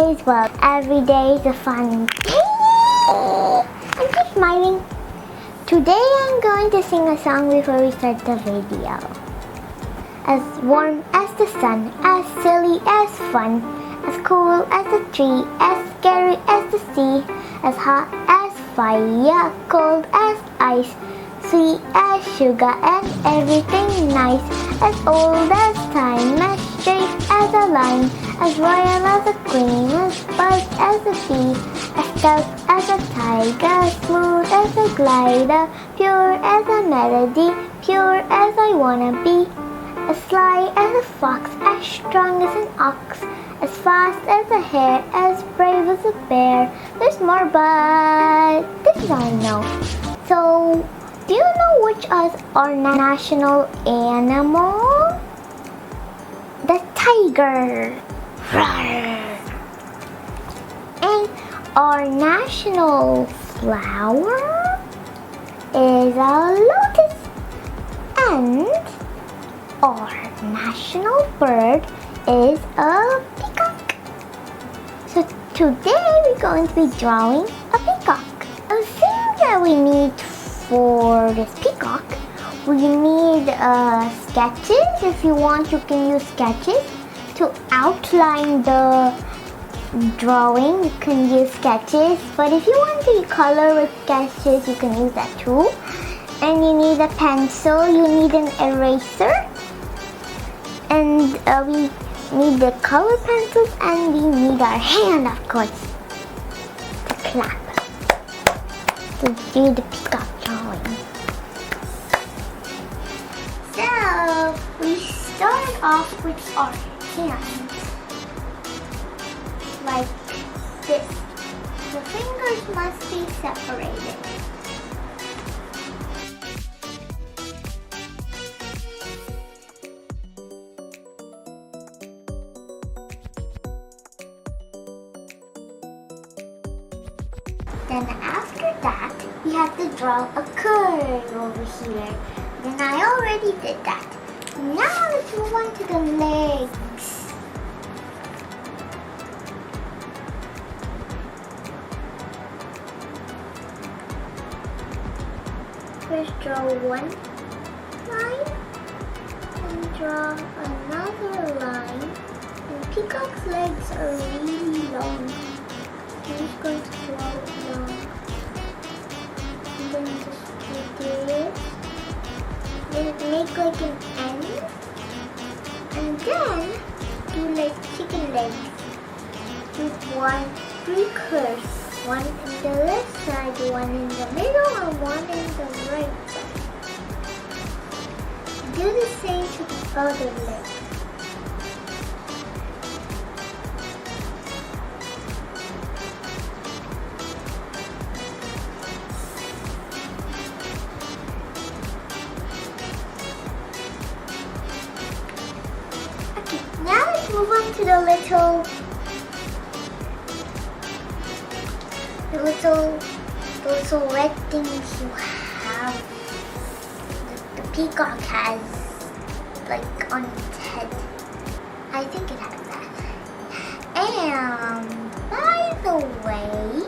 is well. Every day is a fun day. I'm just smiling. Today I'm going to sing a song before we start the video. As warm as the sun, as silly as fun, as cool as a tree, as scary as the sea, as hot as fire, cold as ice, sweet as sugar and everything nice, as old as time, as straight as a line, as royal as a queen, as buzzed as a bee, as stout as a tiger, smooth as a glider, pure as a melody, pure as I wanna be, as sly as a fox, as strong as an ox, as fast as a hare, as brave as a bear. There's more, but this is all I know. So, do you know which is our national animal? The tiger. And our national flower is a lotus. And our national bird is a peacock. So today we're going to be drawing a peacock. The things that we need for this peacock, we need sketches. If you want, you can use sketches to outline the drawing. You can use sketches, but if you want to color with sketches, you can use that too. And you need a pencil, you need an eraser, and we need the color pencils, and we need our hand, of course, to clap to do the peacock drawing. So we start off with our hands like this. The fingers must be separated. Then after that, we have to draw a curve over here. Then I already did that. Now let's move on to the legs. First draw one line and draw another line. And peacock's legs are really long. I'm just going to draw it long. And then just do this. Then make like an N. And then do like chicken legs. Do three curves. One in the left side, one in the middle, and one in the right side. Do the same to the other leg. Okay, now let's move on to the little red things you have. The peacock has, like, on its head. I think it has that. And by the way,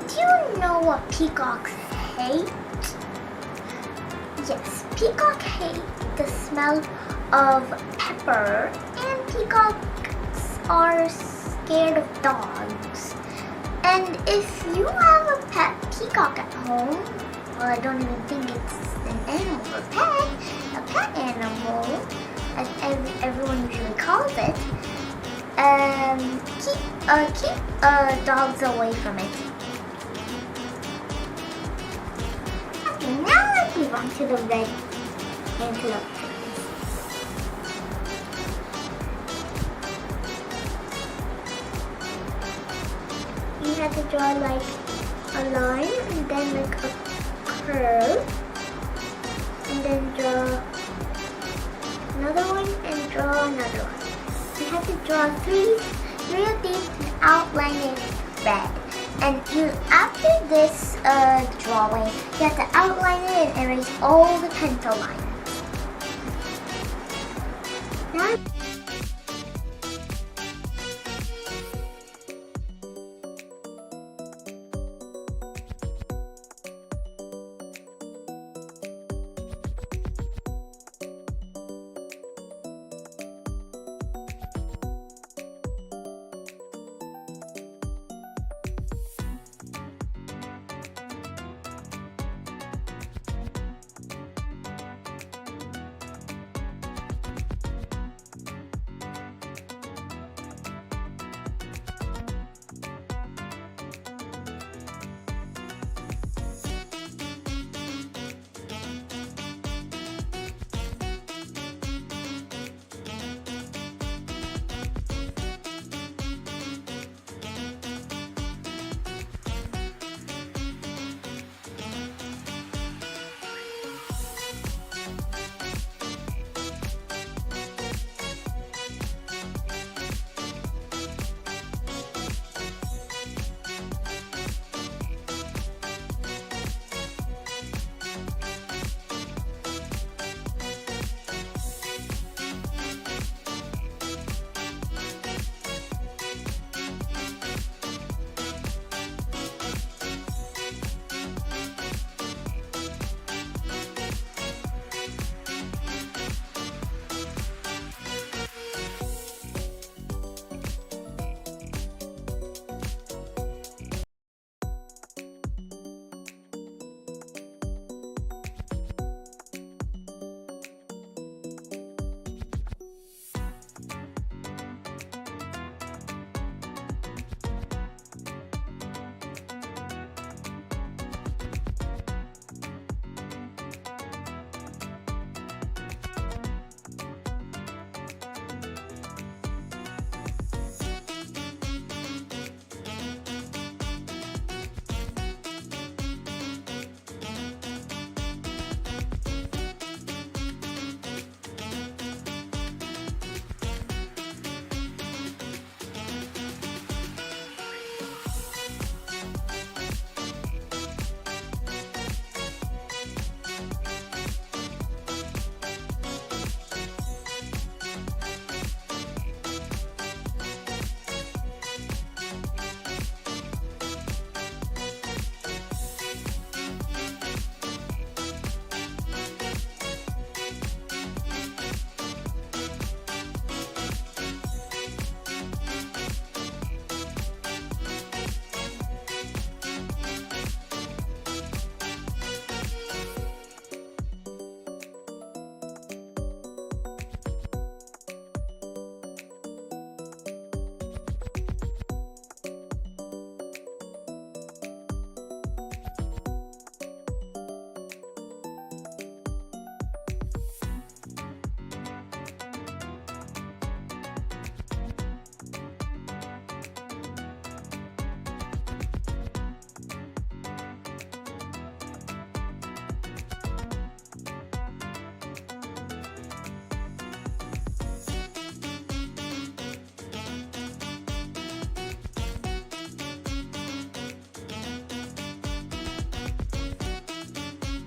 do you know what peacocks hate? Yes, peacock hate the smell of pepper, and peacocks are scared of dogs. And if you have a pet peacock at home, well, I don't even think it's an animal or a pet animal, as everyone usually calls it, keep dogs away from it. Okay, now let's move on to the red antelope. You have to draw like a line and then like a curve, and then draw another one and draw another one. You have to draw three of these and outline it red. And after this drawing, you have to outline it and erase all the pencil lines. Now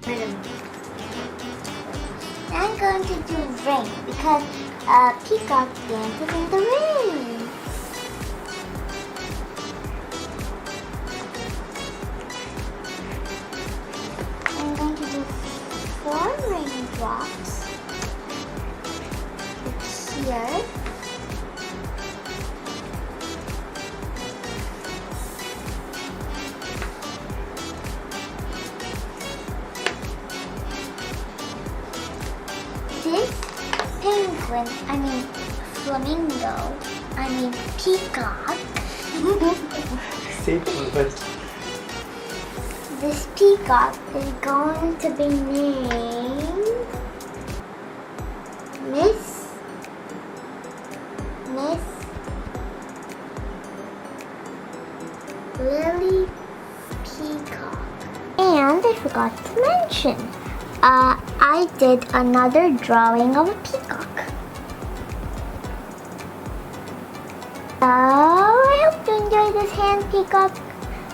I'm going to do rain because Peacock dances in the rain. I'm going to do 4 raindrops. It's here. This penguin, flamingo, peacock. Say it first. This peacock is going to be named Miss Lily Peacock. And I forgot to mention, I did another drawing of a peacock. So I hope you enjoyed this hand peacock,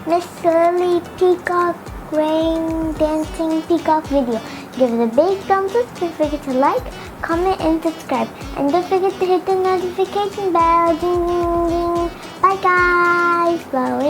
Miss Lily Peacock, rain dancing peacock video. Give it a big thumbs up. Don't forget to like, comment, and subscribe. And don't forget to hit the notification bell. Ding, ding, ding. Bye guys. Bye.